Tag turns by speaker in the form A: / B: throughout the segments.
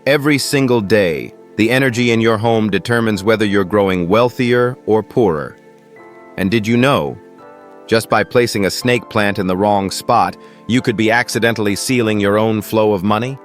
A: Every single day, the energy in your home determines whether you're growing wealthier or poorer. And did you know, just by placing a snake plant in the wrong spot, you could be accidentally sealing your own flow of money?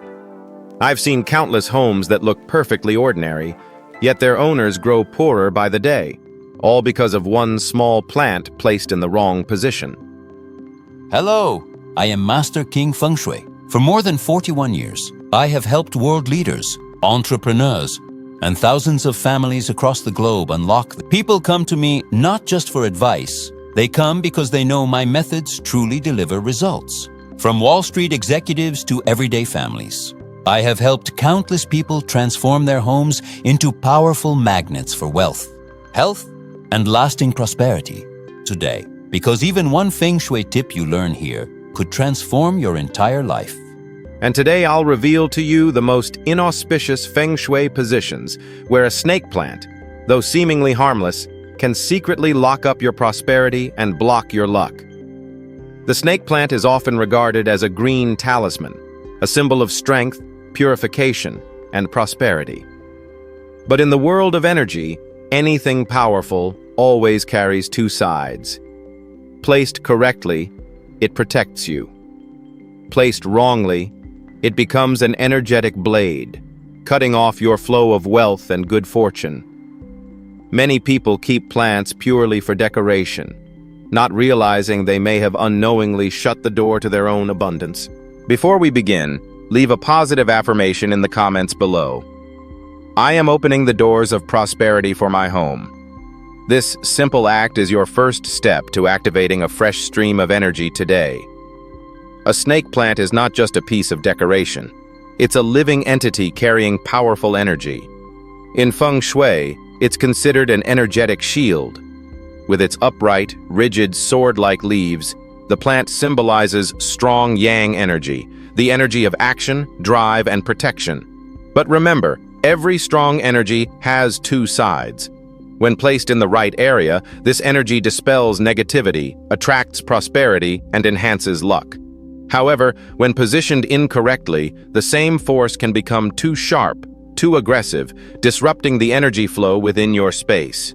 A: I've seen countless homes that look perfectly ordinary, yet their owners grow poorer by the day, all because of one small plant placed in the wrong position.
B: Hello, I am Master King Feng Shui. For more than 41 years, I have helped world leaders, entrepreneurs, and thousands of families across the globe unlock. People come to me not just for advice. They come because they know my methods truly deliver results. From Wall Street executives to everyday families, I have helped countless people transform their homes into powerful magnets for wealth, health, and lasting prosperity today. Because even one Feng Shui tip you learn here could transform your entire life.
A: And today I'll reveal to you the most inauspicious Feng Shui positions where a snake plant, though seemingly harmless, can secretly lock up your prosperity and block your luck. The snake plant is often regarded as a green talisman, a symbol of strength, purification, and prosperity. But in the world of energy, anything powerful always carries two sides. Placed correctly, it protects you. Placed wrongly, it becomes an energetic blade, cutting off your flow of wealth and good fortune. Many people keep plants purely for decoration, not realizing they may have unknowingly shut the door to their own abundance. Before we begin, leave a positive affirmation in the comments below. I am opening the doors of prosperity for my home. This simple act is your first step to activating a fresh stream of energy today. A snake plant is not just a piece of decoration. It's a living entity carrying powerful energy. In Feng Shui, it's considered an energetic shield. With its upright, rigid, sword-like leaves, the plant symbolizes strong yang energy, the energy of action, drive, and protection. But remember, every strong energy has two sides. When placed in the right area, this energy dispels negativity, attracts prosperity, and enhances luck. However, when positioned incorrectly, the same force can become too sharp, too aggressive, disrupting the energy flow within your space.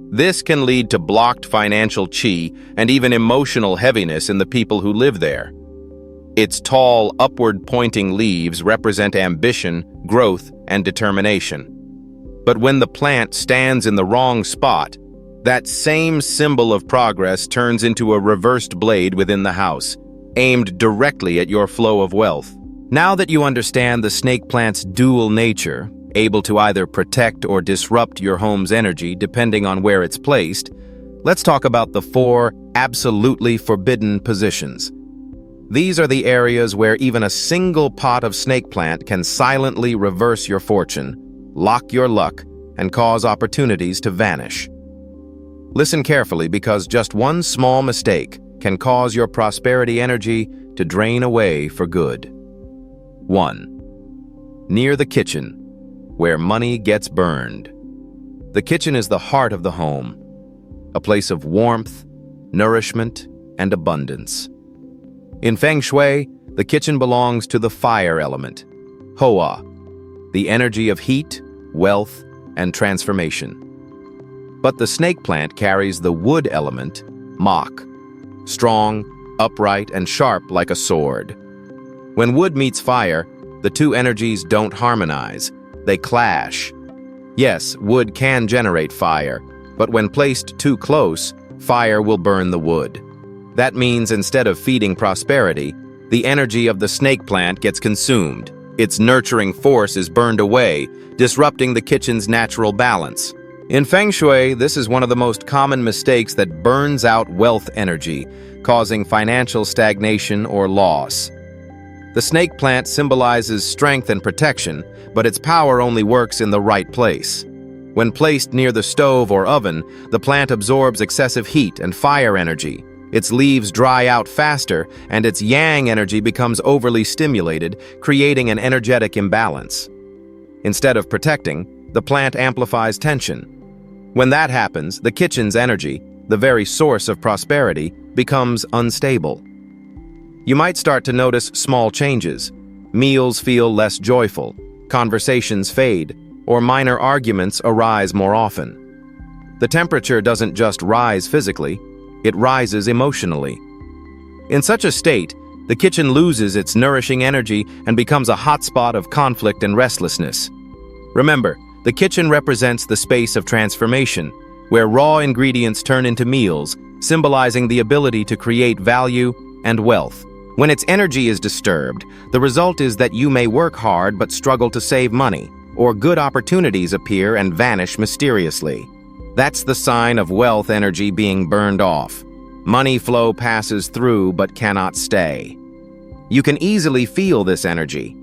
A: This can lead to blocked financial qi and even emotional heaviness in the people who live there. Its tall, upward-pointing leaves represent ambition, growth, and determination. But when the plant stands in the wrong spot, that same symbol of progress turns into a reversed blade within the house, aimed directly at your flow of wealth. Now that you understand the snake plant's dual nature, able to either protect or disrupt your home's energy depending on where it's placed, let's talk about the 4 absolutely forbidden positions. These are the areas where even a single pot of snake plant can silently reverse your fortune, lock your luck, and cause opportunities to vanish. Listen carefully, because just one small mistake can cause your prosperity energy to drain away for good. 1. Near the kitchen, where money gets burned. The kitchen is the heart of the home, a place of warmth, nourishment, and abundance. In Feng Shui, the kitchen belongs to the fire element, Hoa, the energy of heat, wealth, and transformation. But the snake plant carries the wood element, Mach, strong, upright, and sharp like a sword. When wood meets fire, the two energies don't harmonize, they clash. Yes, wood can generate fire, but when placed too close, fire will burn the wood. That means instead of feeding prosperity, the energy of the snake plant gets consumed. Its nurturing force is burned away, disrupting the kitchen's natural balance. In Feng Shui, this is one of the most common mistakes that burns out wealth energy, causing financial stagnation or loss. The snake plant symbolizes strength and protection, but its power only works in the right place. When placed near the stove or oven, the plant absorbs excessive heat and fire energy. Its leaves dry out faster, and its yang energy becomes overly stimulated, creating an energetic imbalance. Instead of protecting, the plant amplifies tension. When that happens, the kitchen's energy, the very source of prosperity, becomes unstable. You might start to notice small changes. Meals feel less joyful. conversations fade, or minor arguments arise more often. The temperature doesn't just rise physically, it rises emotionally. In such a state, the kitchen loses its nourishing energy and becomes a hotspot of conflict and restlessness. Remember, the kitchen represents the space of transformation, where raw ingredients turn into meals, symbolizing the ability to create value and wealth. When its energy is disturbed, the result is that you may work hard but struggle to save money, or good opportunities appear and vanish mysteriously. That's the sign of wealth energy being burned off. Money flow passes through but cannot stay. You can easily feel this energy.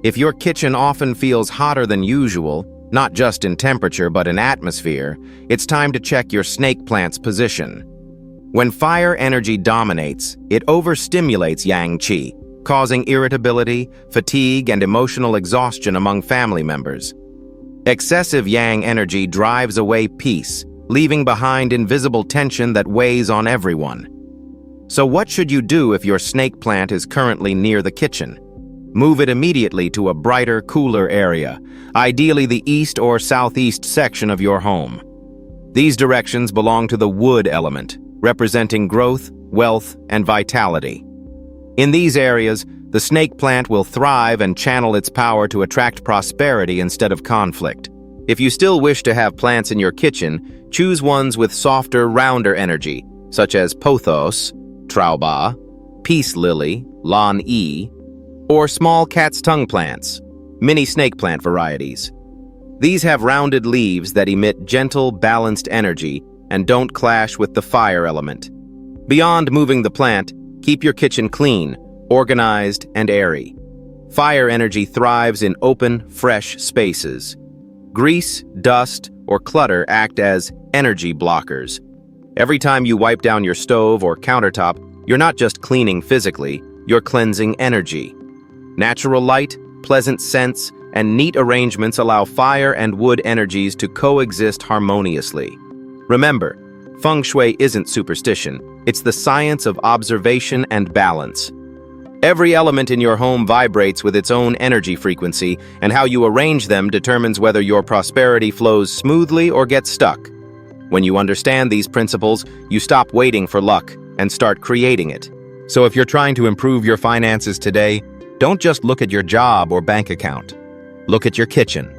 A: If your kitchen often feels hotter than usual, not just in temperature but in atmosphere, it's time to check your snake plant's position. When fire energy dominates, it overstimulates yang qi, causing irritability, fatigue, and emotional exhaustion among family members. Excessive yang energy drives away peace, leaving behind invisible tension that weighs on everyone. So what should you do if your snake plant is currently near the kitchen? Move it immediately to a brighter, cooler area, ideally the east or southeast section of your home. These directions belong to the wood element, representing growth, wealth, and vitality. In these areas, the snake plant will thrive and channel its power to attract prosperity instead of conflict. If you still wish to have plants in your kitchen, choose ones with softer, rounder energy, such as pothos, trauba, peace lily, lan-yi, or small cat's tongue plants, mini snake plant varieties. These have rounded leaves that emit gentle, balanced energy and don't clash with the fire element. Beyond moving the plant, keep your kitchen clean, organized, and airy. Fire energy thrives in open, fresh spaces. Grease, dust, or clutter act as energy blockers. Every time you wipe down your stove or countertop, you're not just cleaning physically, you're cleansing energy. Natural light, pleasant scents, and neat arrangements allow fire and wood energies to coexist harmoniously. Remember, Feng Shui isn't superstition, it's the science of observation and balance. Every element in your home vibrates with its own energy frequency, and how you arrange them determines whether your prosperity flows smoothly or gets stuck. When you understand these principles, you stop waiting for luck and start creating it. So if you're trying to improve your finances today, don't just look at your job or bank account. Look at your kitchen.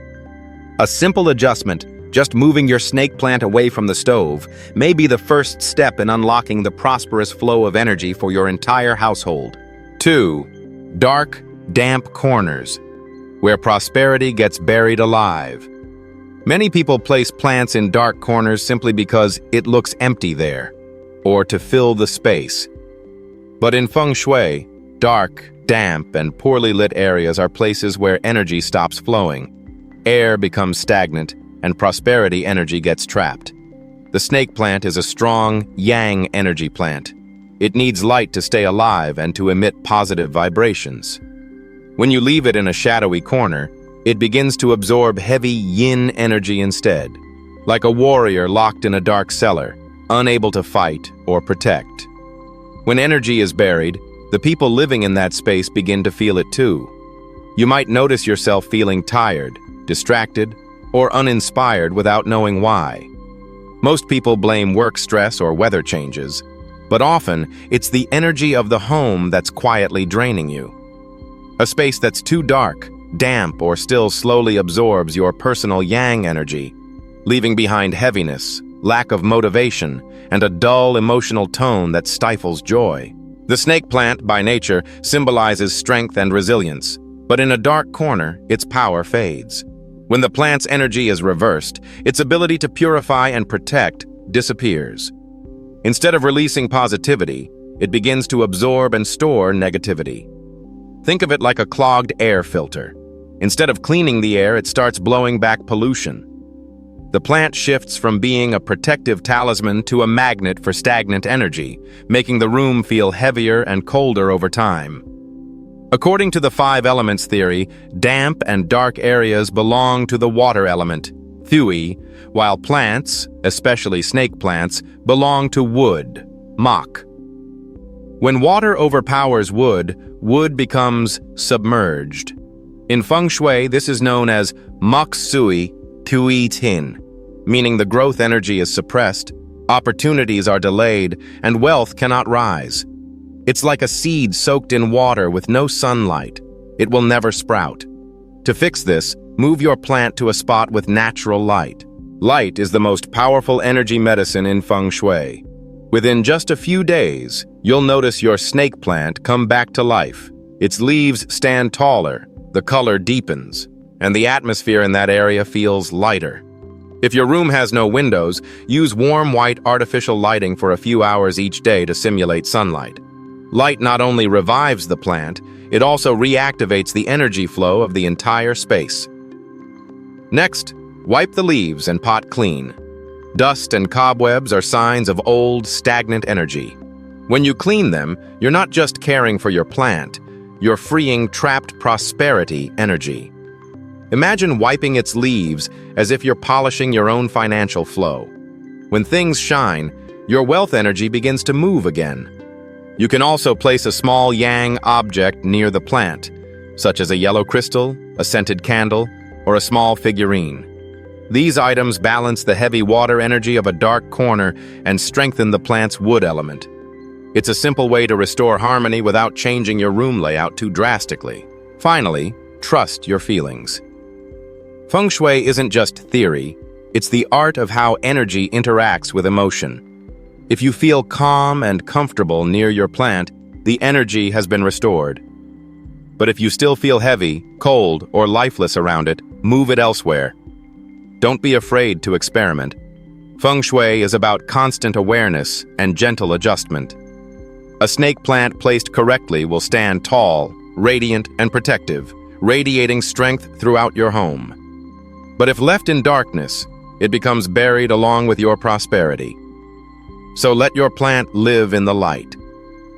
A: A simple adjustment, just moving your snake plant away from the stove, may be the first step in unlocking the prosperous flow of energy for your entire household. 2. Dark, damp corners, where prosperity gets buried alive. Many people place plants in dark corners simply because it looks empty there, or to fill the space. But in Feng Shui, dark, damp, and poorly lit areas are places where energy stops flowing. Air becomes stagnant, and prosperity energy gets trapped. The snake plant is a strong, yang energy plant. It needs light to stay alive and to emit positive vibrations. When you leave it in a shadowy corner, it begins to absorb heavy yin energy instead, like a warrior locked in a dark cellar, unable to fight or protect. When energy is buried, the people living in that space begin to feel it too. You might notice yourself feeling tired, distracted, or uninspired without knowing why. Most people blame work stress or weather changes, but often it's the energy of the home that's quietly draining you. A space that's too dark, damp, or still slowly absorbs your personal yang energy, leaving behind heaviness, lack of motivation, and a dull emotional tone that stifles joy. The snake plant, by nature, symbolizes strength and resilience, but in a dark corner, its power fades. When the plant's energy is reversed, its ability to purify and protect disappears. Instead of releasing positivity, it begins to absorb and store negativity. Think of it like a clogged air filter. Instead of cleaning the air, it starts blowing back pollution. The plant shifts from being a protective talisman to a magnet for stagnant energy, making the room feel heavier and colder over time. According to the 5 elements theory, damp and dark areas belong to the water element, Thui, while plants, especially snake plants, belong to wood, Mach. When water overpowers wood, wood becomes submerged. In Feng Shui, this is known as Mak Sui Tui Tin, meaning the growth energy is suppressed, opportunities are delayed, and wealth cannot rise. It's like a seed soaked in water with no sunlight. It will never sprout. To fix this, move your plant to a spot with natural light. Light is the most powerful energy medicine in Feng Shui. Within just a few days, you'll notice your snake plant come back to life. Its leaves stand taller, the color deepens, and the atmosphere in that area feels lighter. If your room has no windows, use warm white artificial lighting for a few hours each day to simulate sunlight. Light not only revives the plant, it also reactivates the energy flow of the entire space. Next, wipe the leaves and pot clean. Dust and cobwebs are signs of old, stagnant energy. When you clean them, you're not just caring for your plant, you're freeing trapped prosperity energy. Imagine wiping its leaves as if you're polishing your own financial flow. When things shine, your wealth energy begins to move again. You can also place a small yang object near the plant, such as a yellow crystal, a scented candle, or a small figurine. These items balance the heavy water energy of a dark corner and strengthen the plant's wood element. It's a simple way to restore harmony without changing your room layout too drastically. Finally, trust your feelings. Feng Shui isn't just theory, it's the art of how energy interacts with emotion. If you feel calm and comfortable near your plant, the energy has been restored. But if you still feel heavy, cold, or lifeless around it, move it elsewhere. Don't be afraid to experiment. Feng Shui is about constant awareness and gentle adjustment. A snake plant placed correctly will stand tall, radiant, and protective, radiating strength throughout your home. But if left in darkness, it becomes buried along with your prosperity. So let your plant live in the light,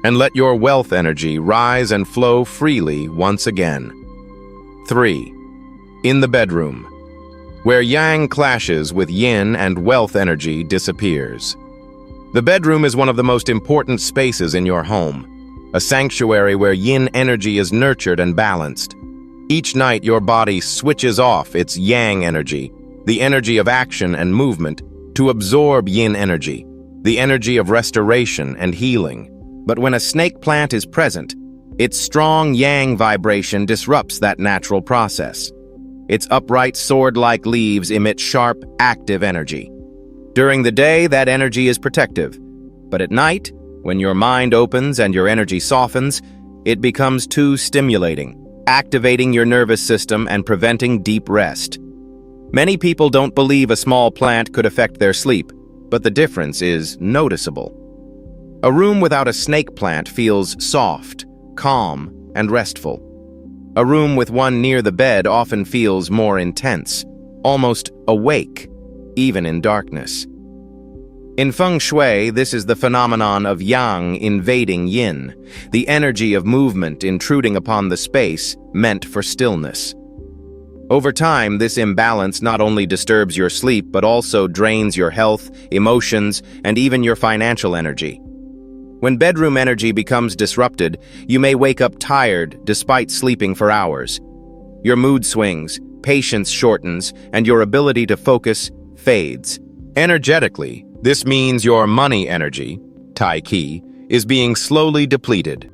A: and let your wealth energy rise and flow freely once again. 3. In the bedroom, where yang clashes with yin and wealth energy disappears. The bedroom is one of the most important spaces in your home, a sanctuary where yin energy is nurtured and balanced. Each night your body switches off its yang energy, the energy of action and movement, to absorb yin energy, the energy of restoration and healing. But when a snake plant is present, its strong yang vibration disrupts that natural process. Its upright sword-like leaves emit sharp, active energy. During the day, that energy is protective. But at night, when your mind opens and your energy softens, it becomes too stimulating, activating your nervous system and preventing deep rest. Many people don't believe a small plant could affect their sleep, but the difference is noticeable. A room without a snake plant feels soft, calm, and restful. A room with one near the bed often feels more intense, almost awake, even in darkness. In Feng Shui, this is the phenomenon of yang invading yin, the energy of movement intruding upon the space meant for stillness. Over time, this imbalance not only disturbs your sleep but also drains your health, emotions, and even your financial energy. When bedroom energy becomes disrupted, you may wake up tired despite sleeping for hours. Your mood swings, patience shortens, and your ability to focus fades. Energetically, this means your money energy, Tai Qi, is being slowly depleted.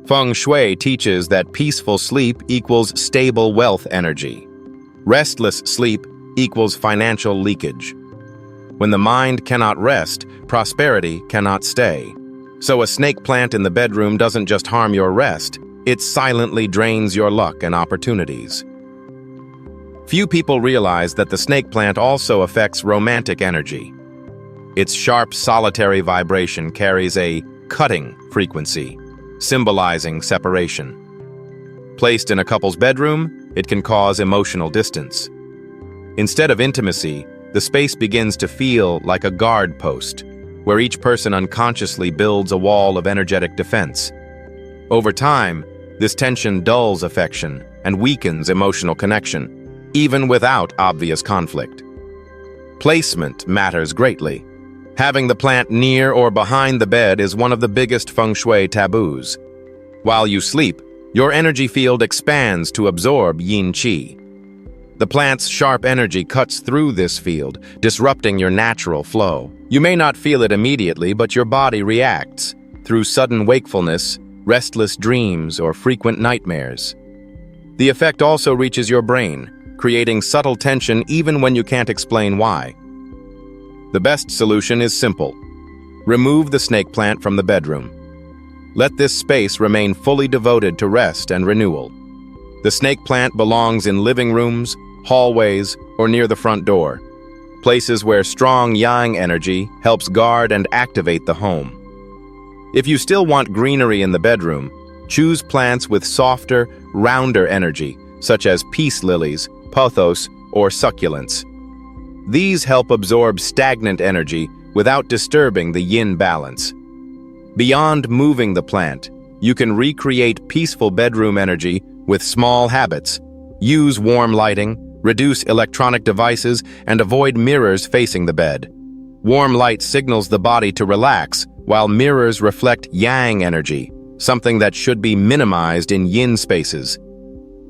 A: Feng Shui teaches that peaceful sleep equals stable wealth energy. Restless sleep equals financial leakage. When the mind cannot rest, prosperity cannot stay. So a snake plant in the bedroom doesn't just harm your rest, it silently drains your luck and opportunities. Few people realize that the snake plant also affects romantic energy. Its sharp, solitary vibration carries a cutting frequency, symbolizing separation. Placed in a couple's bedroom, it can cause emotional distance. Instead of intimacy, the space begins to feel like a guard post, where each person unconsciously builds a wall of energetic defense. Over time, this tension dulls affection and weakens emotional connection, even without obvious conflict. Placement matters greatly. Having the plant near or behind the bed is one of the biggest Feng Shui taboos. While you sleep, Your energy field expands to absorb yin qi. The plant's sharp energy cuts through this field, disrupting your natural flow. You may not feel it immediately, but your body reacts through sudden wakefulness, restless dreams, or frequent nightmares. The effect also reaches your brain, creating subtle tension even when you can't explain why. The best solution is simple. Remove the snake plant from the bedroom. Let this space remain fully devoted to rest and renewal. The snake plant belongs in living rooms, hallways, or near the front door, places where strong yang energy helps guard and activate the home. If you still want greenery in the bedroom, choose plants with softer, rounder energy, such as peace lilies, pothos, or succulents. These help absorb stagnant energy without disturbing the yin balance. Beyond moving the plant, you can recreate peaceful bedroom energy with small habits. Use warm lighting, reduce electronic devices, and avoid mirrors facing the bed. Warm light signals the body to relax, while mirrors reflect yang energy, something that should be minimized in yin spaces.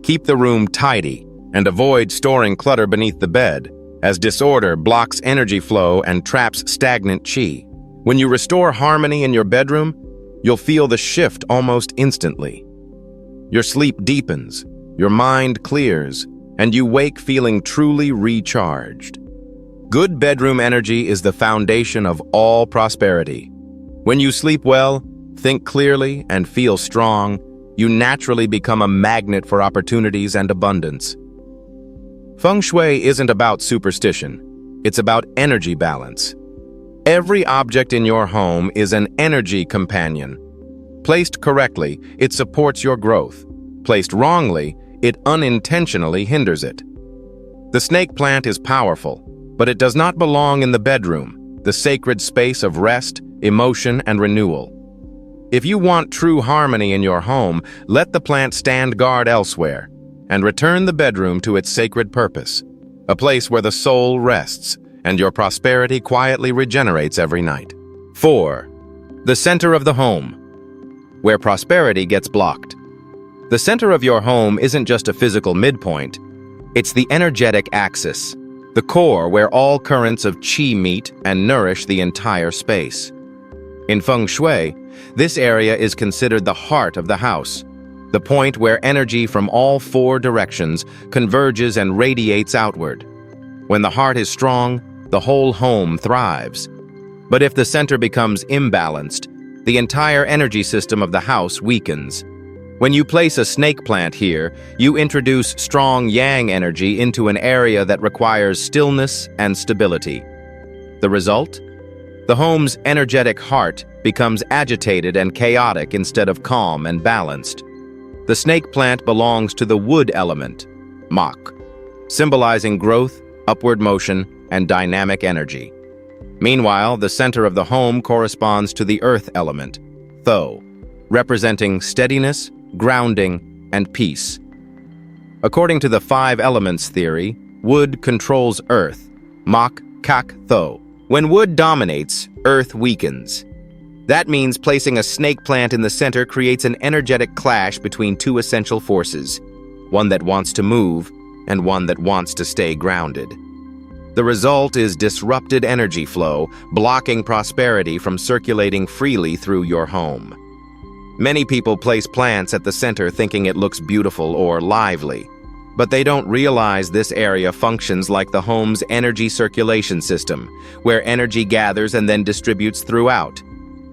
A: Keep the room tidy and avoid storing clutter beneath the bed, as disorder blocks energy flow and traps stagnant qi. When you restore harmony in your bedroom, you'll feel the shift almost instantly. Your sleep deepens, your mind clears, and you wake feeling truly recharged. Good bedroom energy is the foundation of all prosperity. When you sleep well, think clearly, and feel strong, you naturally become a magnet for opportunities and abundance. Feng Shui isn't about superstition. It's about energy balance. Every object in your home is an energy companion. Placed correctly, it supports your growth. Placed wrongly, it unintentionally hinders it. The snake plant is powerful, but it does not belong in the bedroom, the sacred space of rest, emotion, and renewal. If you want true harmony in your home, let the plant stand guard elsewhere and return the bedroom to its sacred purpose, a place where the soul rests and your prosperity quietly regenerates every night. 4. The center of the home, where prosperity gets blocked. The center of your home isn't just a physical midpoint, it's the energetic axis, the core where all currents of qi meet and nourish the entire space. In Feng Shui, this area is considered the heart of the house, the point where energy from all 4 directions converges and radiates outward. When the heart is strong, the whole home thrives. But if the center becomes imbalanced, the entire energy system of the house weakens. When you place a snake plant here, you introduce strong yang energy into an area that requires stillness and stability. The result? The home's energetic heart becomes agitated and chaotic instead of calm and balanced. The snake plant belongs to the wood element, mach, symbolizing growth, upward motion, and dynamic energy. Meanwhile, the center of the home corresponds to the earth element, tho, representing steadiness, grounding, and peace. According to the 5 elements theory, wood controls earth, mach, kak, tho. When wood dominates, earth weakens. That means placing a snake plant in the center creates an energetic clash between 2 essential forces, one that wants to move and one that wants to stay grounded. The result is disrupted energy flow, blocking prosperity from circulating freely through your home. Many people place plants at the center thinking it looks beautiful or lively, but they don't realize this area functions like the home's energy circulation system, where energy gathers and then distributes throughout.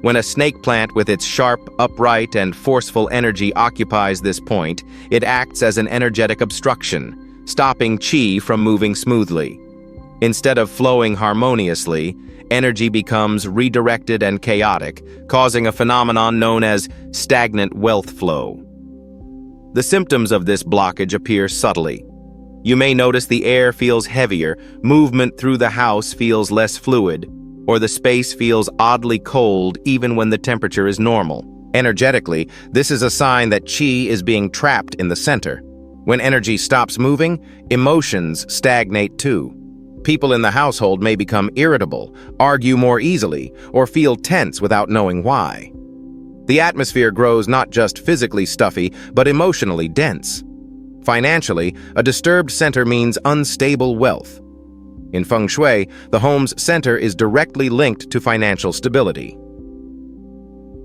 A: When a snake plant with its sharp, upright, and forceful energy occupies this point, it acts as an energetic obstruction, stopping qi from moving smoothly. Instead of flowing harmoniously, energy becomes redirected and chaotic, causing a phenomenon known as stagnant wealth flow. The symptoms of this blockage appear subtly. You may notice the air feels heavier, movement through the house feels less fluid, or the space feels oddly cold even when the temperature is normal. Energetically, this is a sign that qi is being trapped in the center. When energy stops moving, emotions stagnate too. People in the household may become irritable, argue more easily, or feel tense without knowing why. The atmosphere grows not just physically stuffy, but emotionally dense. Financially, a disturbed center means unstable wealth. In Feng Shui, the home's center is directly linked to financial stability.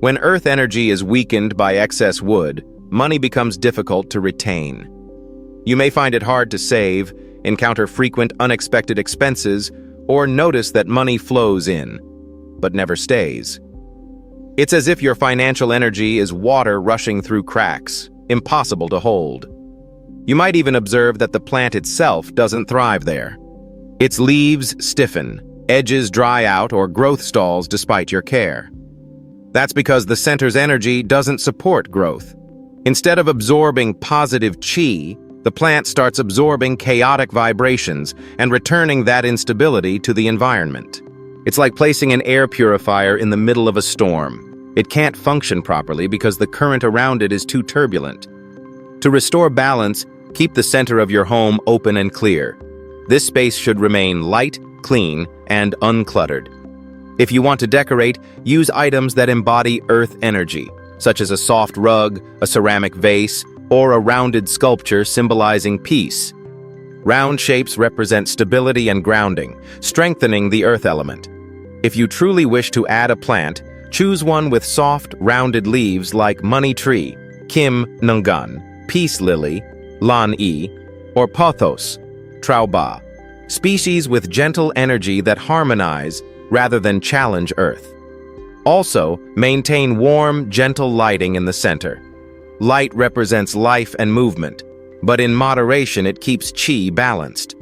A: When earth energy is weakened by excess wood, money becomes difficult to retain. You may find it hard to save, encounter frequent unexpected expenses, or notice that money flows in, but never stays. It's as if your financial energy is water rushing through cracks, impossible to hold. You might even observe that the plant itself doesn't thrive there. Its leaves stiffen, edges dry out, or growth stalls despite your care. That's because the center's energy doesn't support growth. Instead of absorbing positive qi, the plant starts absorbing chaotic vibrations and returning that instability to the environment. It's like placing an air purifier in the middle of a storm. It can't function properly because the current around it is too turbulent. To restore balance, keep the center of your home open and clear. This space should remain light, clean, and uncluttered. If you want to decorate, use items that embody earth energy, such as a soft rug, a ceramic vase, or a rounded sculpture symbolizing peace. Round shapes represent stability and grounding, strengthening the earth element. If you truly wish to add a plant, choose one with soft, rounded leaves like money tree, kim nungan, peace lily, lan yi, or pothos, trauba, species with gentle energy that harmonize rather than challenge earth. Also, maintain warm, gentle lighting in the center. Light represents life and movement, but in moderation it keeps qi balanced.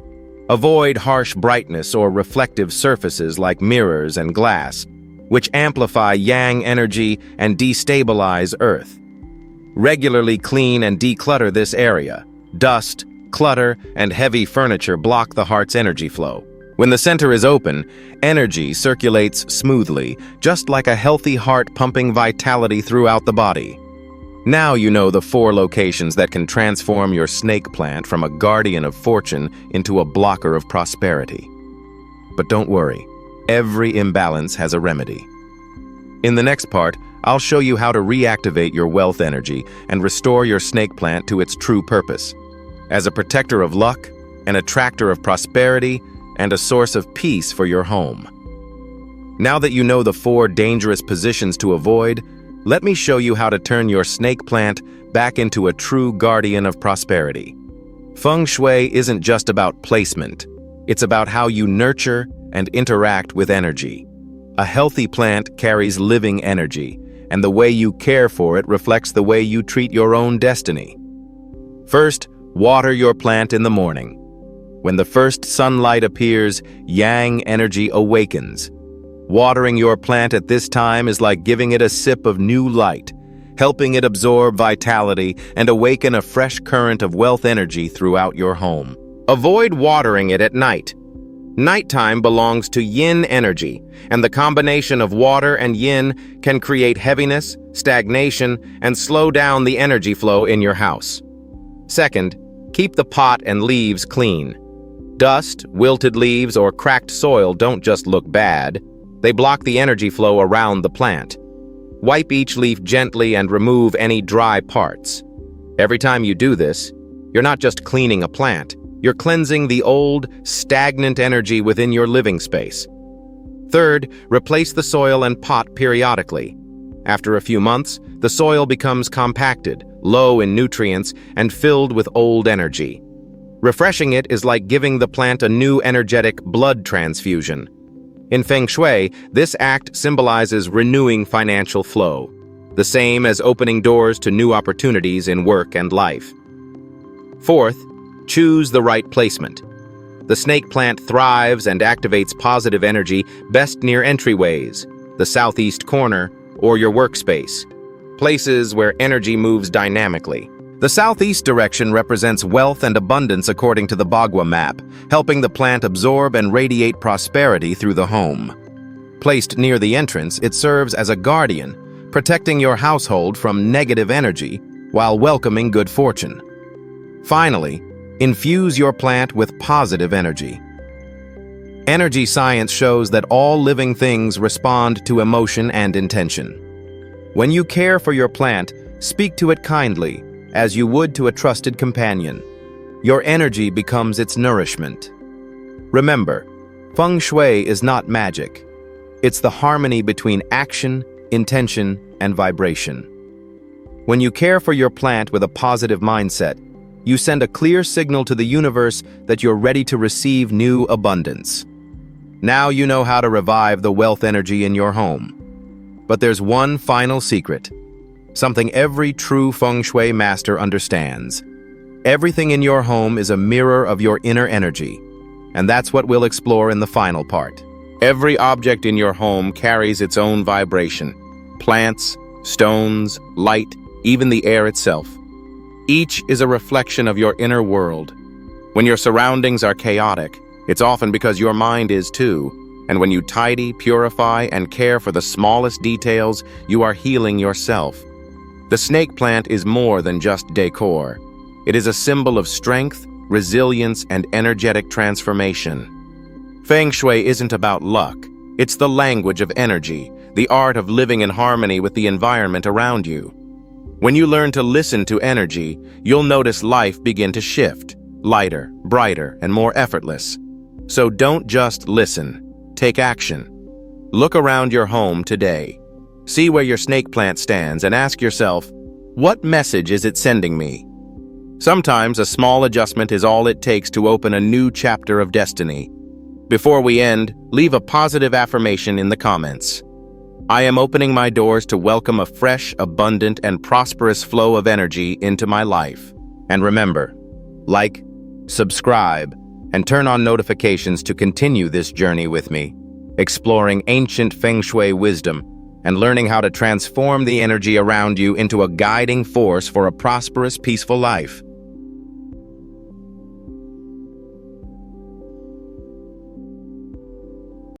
A: Avoid harsh brightness or reflective surfaces like mirrors and glass, which amplify yang energy and destabilize earth. Regularly clean and declutter this area. Dust, clutter, and heavy furniture block the heart's energy flow. When the center is open, energy circulates smoothly, just like a healthy heart pumping vitality throughout the body. Now you know the 4 locations that can transform your snake plant from a guardian of fortune into a blocker of prosperity. But don't worry, every imbalance has a remedy. In the next part, I'll show you how to reactivate your wealth energy and restore your snake plant to its true purpose, as a protector of luck, an attractor of prosperity, and a source of peace for your home. Now that you know the 4 dangerous positions to avoid, let me show you how to turn your snake plant back into a true guardian of prosperity. Feng Shui isn't just about placement. It's about how you nurture and interact with energy. A healthy plant carries living energy, and the way you care for it reflects the way you treat your own destiny. First, water your plant in the morning. When the first sunlight appears, yang energy awakens. Watering your plant at this time is like giving it a sip of new light, helping it absorb vitality and awaken a fresh current of wealth energy throughout your home. Avoid watering it at night. Nighttime belongs to yin energy, and the combination of water and yin can create heaviness, stagnation, and slow down the energy flow in your house. Second, keep the pot and leaves clean. Dust, wilted leaves, or cracked soil don't just look bad. They block the energy flow around the plant. Wipe each leaf gently and remove any dry parts. Every time you do this, you're not just cleaning a plant, you're cleansing the old, stagnant energy within your living space. Third, replace the soil and pot periodically. After a few months, the soil becomes compacted, low in nutrients, and filled with old energy. Refreshing it is like giving the plant a new energetic blood transfusion. In Feng Shui, this act symbolizes renewing financial flow, the same as opening doors to new opportunities in work and life. Fourth, choose the right placement. The snake plant thrives and activates positive energy best near entryways, the southeast corner, or your workspace, places where energy moves dynamically. The southeast direction represents wealth and abundance according to the Bagua map, helping the plant absorb and radiate prosperity through the home. Placed near the entrance, it serves as a guardian, protecting your household from negative energy while welcoming good fortune. Finally, infuse your plant with positive energy. Energy science shows that all living things respond to emotion and intention. When you care for your plant, speak to it kindly, as you would to a trusted companion. Your energy becomes its nourishment. Remember, Feng Shui is not magic. It's the harmony between action, intention, and vibration. When you care for your plant with a positive mindset, you send a clear signal to the universe that you're ready to receive new abundance. Now you know how to revive the wealth energy in your home. But there's one final secret, something every true Feng Shui master understands. Everything in your home is a mirror of your inner energy, and that's what we'll explore in the final part. Every object in your home carries its own vibration. Plants, stones, light, even the air itself. Each is a reflection of your inner world. When your surroundings are chaotic, it's often because your mind is too. And when you tidy, purify, and care for the smallest details, you are healing yourself. The snake plant is more than just decor. It is a symbol of strength, resilience, and energetic transformation. Feng Shui isn't about luck. It's the language of energy, the art of living in harmony with the environment around you. When you learn to listen to energy, you'll notice life begin to shift, lighter, brighter, and more effortless. So don't just listen. Take action. Look around your home today. See where your snake plant stands and ask yourself, what message is it sending me? Sometimes a small adjustment is all it takes to open a new chapter of destiny. Before we end, leave a positive affirmation in the comments. I am opening my doors to welcome a fresh, abundant, and prosperous flow of energy into my life. And remember, like, subscribe, and turn on notifications to continue this journey with me, exploring ancient Feng Shui wisdom and learning how to transform the energy around you into a guiding force for a prosperous, peaceful life.